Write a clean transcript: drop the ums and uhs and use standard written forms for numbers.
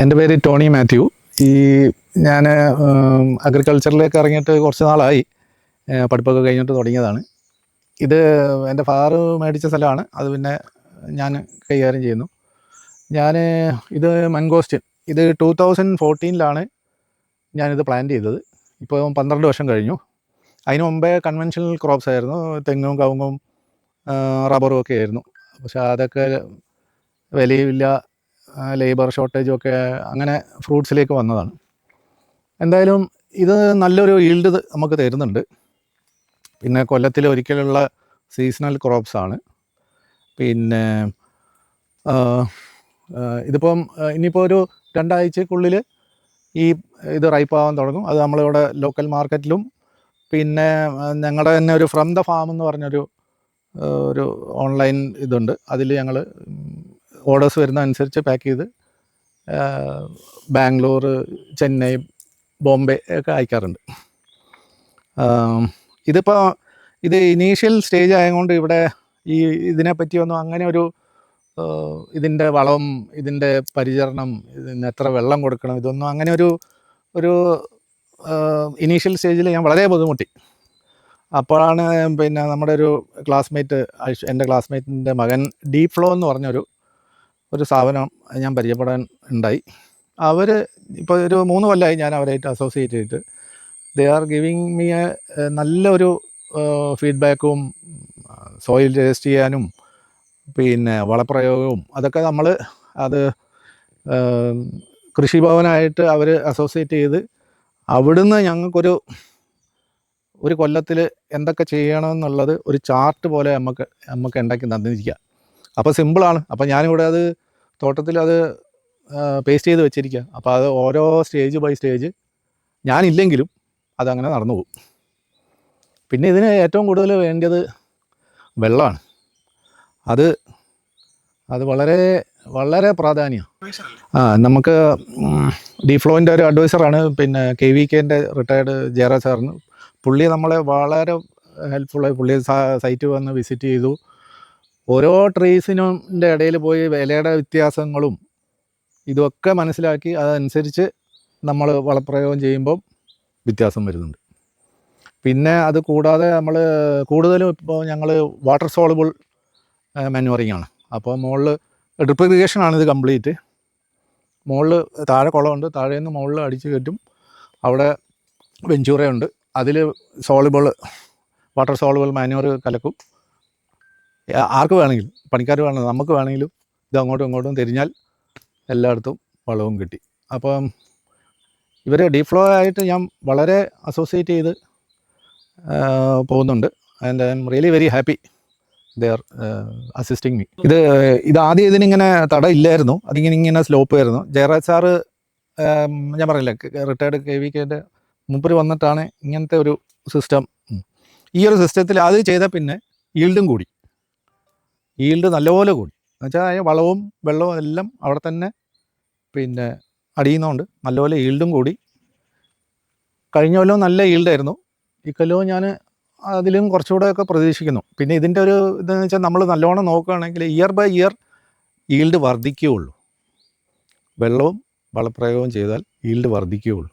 എൻ്റെ പേര് ടോണി മാത്യു. ഈ ഞാൻ അഗ്രികൾച്ചറിലേക്ക് ഇറങ്ങിയിട്ട് കുറച്ച് നാളായി. പഠിപ്പൊക്കെ കഴിഞ്ഞിട്ട് തുടങ്ങിയതാണ്. ഇത് എൻ്റെ ഫാദർ മേടിച്ച സ്ഥലമാണ്. അത് പിന്നെ ഞാൻ കൈകാര്യം ചെയ്യുന്നു. ഇത് മംഗോസ്റ്റിൻ. ഇത് 2014 ഞാനിത് പ്ലാന്റ് ചെയ്തത്. ഇപ്പോൾ 12 വർഷം കഴിഞ്ഞു. അതിന് മുമ്പേ കൺവെൻഷണൽ ക്രോപ്സ് ആയിരുന്നു. തെങ്ങും കവുങ്ങും റബ്ബറും ഒക്കെ ആയിരുന്നു. പക്ഷേ അതൊക്കെ വിലയുമില്ല, ലേബർ ഷോർട്ടേജും ഒക്കെ അങ്ങനെ ഫ്രൂട്ട്സിലേക്ക് വന്നതാണ്. എന്തായാലും ഇത് നല്ലൊരു ഈൽഡ് നമുക്ക് തരുന്നുണ്ട്. പിന്നെ കൊല്ലത്തിൽ ഒരിക്കലുള്ള സീസണൽ ക്രോപ്സാണ്. പിന്നെ ഇതിപ്പം ഇനിയിപ്പോൾ ഒരു 2 ആഴ്ചക്കുള്ളിൽ ഇത് റൈപ്പാവാൻ തുടങ്ങും. അത് നമ്മളിവിടെ ലോക്കൽ മാർക്കറ്റിലും പിന്നെ ഞങ്ങളുടെ തന്നെ ഒരു ഫ്രം ദ ഫാം എന്ന് പറഞ്ഞൊരു ഓൺലൈൻ ഇതുണ്ട്. അതിൽ ഞങ്ങൾ ഓർഡേഴ്സ് വരുന്ന അനുസരിച്ച് പാക്ക് ചെയ്ത് ബാംഗ്ലൂർ, ചെന്നൈ, ബോംബെ ഒക്കെ അയക്കാറുണ്ട്. ഇത് ഇനീഷ്യൽ സ്റ്റേജ് ആയതുകൊണ്ട് ഇവിടെ ഇതിനെപ്പറ്റിയൊന്നും അങ്ങനെ ഇതിൻ്റെ വളം, ഇതിൻ്റെ പരിചരണം, ഇതിന് എത്ര വെള്ളം കൊടുക്കണം, ഇതൊന്നും അങ്ങനെ ഒരു ഇനീഷ്യൽ സ്റ്റേജിൽ ഞാൻ വളരെ ബുദ്ധിമുട്ടി. അപ്പോഴാണ് പിന്നെ നമ്മുടെ ഒരു ക്ലാസ്മേറ്റ്, എൻ്റെ ക്ലാസ്മേറ്റിൻ്റെ മകൻ ഡീപ് ഫ്ലോ എന്ന് പറഞ്ഞൊരു സ്ഥാപനം ഞാൻ പരിചയപ്പെടാൻ ഉണ്ടായി. അവർ ഇപ്പോൾ ഒരു 3 കൊല്ലമായി ഞാൻ അവരായിട്ട് അസോസിയേറ്റ് ചെയ്തിട്ട്. ദേ ആർ ഗിവിങ് മീ നല്ലൊരു ഫീഡ്ബാക്കും, സോയിൽ ടേസ്റ്റ് ചെയ്യാനും പിന്നെ വളപ്രയോഗവും അതൊക്കെ അത് കൃഷിഭവനായിട്ട് അവർ അസോസിയേറ്റ് ചെയ്ത് അവിടുന്ന് ഞങ്ങൾക്കൊരു കൊല്ലത്തിൽ എന്തൊക്കെ ചെയ്യണമെന്നുള്ളത് ഒരു ചാർട്ട് പോലെ നമുക്ക് ഉണ്ടാക്കി തന്നിരിക്കുക. അപ്പോൾ സിമ്പിളാണ്. അപ്പോൾ ഞാനിവിടെ അത് തോട്ടത്തിൽ അത് പേസ്റ്റ് ചെയ്ത് വെച്ചിരിക്കുക. അപ്പോൾ അത് ഓരോ സ്റ്റേജ് ബൈ സ്റ്റേജ് ഞാനില്ലെങ്കിലും അതങ്ങനെ നടന്നു പോകും. പിന്നെ ഇതിന് ഏറ്റവും കൂടുതൽ വേണ്ടത് വെള്ളമാണ്. അത് വളരെ വളരെ പ്രാധാന്യമാണ്. നമുക്ക് ഡിഫ്ലോൻ്റെ ഒരു അഡ്വൈസറാണ് പിന്നെ KVKൻ്റെ റിട്ടയർഡ് ജയറാജ് സാറിന്. പുള്ളി നമ്മളെ വളരെ ഹെൽപ്ഫുള്ളായി. പുള്ളി സൈറ്റ് വന്ന് വിസിറ്റ് ചെയ്തു. ഓരോ ട്രീസിൻ്റെ ഇടയിൽ പോയി വിലയുടെ വ്യത്യാസങ്ങളും ഇതൊക്കെ മനസ്സിലാക്കി അതനുസരിച്ച് നമ്മൾ വളപ്രയോഗം ചെയ്യുമ്പം വ്യത്യാസം വരുന്നുണ്ട്. പിന്നെ അത് കൂടാതെ നമ്മൾ കൂടുതലും ഇപ്പോൾ ഞങ്ങൾ വാട്ടർ സോളബിൾ മാനുവറിങ് ആണ്. അപ്പോൾ മുകളിൽ ഡ്രിപ്പ് ഇറിഗേഷനാണ് ഇത് കംപ്ലീറ്റ്. മുകളിൽ താഴെ കുളമുണ്ട്, താഴേന്ന് മുകളിൽ അടിച്ച് കയറ്റും. അവിടെ വെഞ്ചൂറയുണ്ട്. അതിൽ വാട്ടർ സോളബിൾ മാനുവർ കലക്കും. ആർക്ക് വേണമെങ്കിലും, പണിക്കാർ വേണമെങ്കിലും നമുക്ക് വേണമെങ്കിലും ഇത് അങ്ങോട്ടും ഇങ്ങോട്ടും തിരിഞ്ഞാൽ എല്ലായിടത്തും വളവും കിട്ടി. അപ്പം ഇവർ ഡീഫ്ലോ ആയിട്ട് ഞാൻ വളരെ അസോസിയേറ്റ് ചെയ്ത് പോകുന്നുണ്ട്. And I am really very happy they are assisting me. ഇത് ആദ്യം ഇതിനിങ്ങനെ തടയില്ലായിരുന്നു. അതിങ്ങനെ സ്ലോപ്പ് ആയിരുന്നു. ജയറാജ് സാറ് ഞാൻ പറഞ്ഞില്ലേ, റിട്ടയർഡ് KVKൻ്റെ മൂപ്പര് വന്നിട്ടാണ് ഇങ്ങനത്തെ ഒരു സിസ്റ്റം, ഈ ഒരു സിസ്റ്റത്തിൽ അത് ചെയ്ത പിന്നെ ഈൽഡ് നല്ലപോലെ കൂടി. എന്നുവെച്ചാൽ വളവും വെള്ളവും എല്ലാം അവിടെ തന്നെ പിന്നെ അടിയുന്നതുകൊണ്ട് നല്ലപോലെ ഈൽഡും കൂടി. കഴിഞ്ഞ കൊല്ലവും നല്ല ഈൽഡായിരുന്നു. ഈ കൊല്ലവും ഞാൻ അതിലും കുറച്ചുകൂടെയൊക്കെ പ്രതീക്ഷിക്കുന്നു. പിന്നെ ഇതിൻ്റെ ഒരു ഇതെന്ന് വെച്ചാൽ നമ്മൾ നല്ലോണം നോക്കുകയാണെങ്കിൽ ഇയർ ബൈ ഇയർ ഈൽഡ് വർദ്ധിക്കുകയുള്ളൂ. വെള്ളവും വളപ്രയോഗവും ചെയ്താൽ ഈൽഡ് വർദ്ധിക്കുകയുള്ളൂ.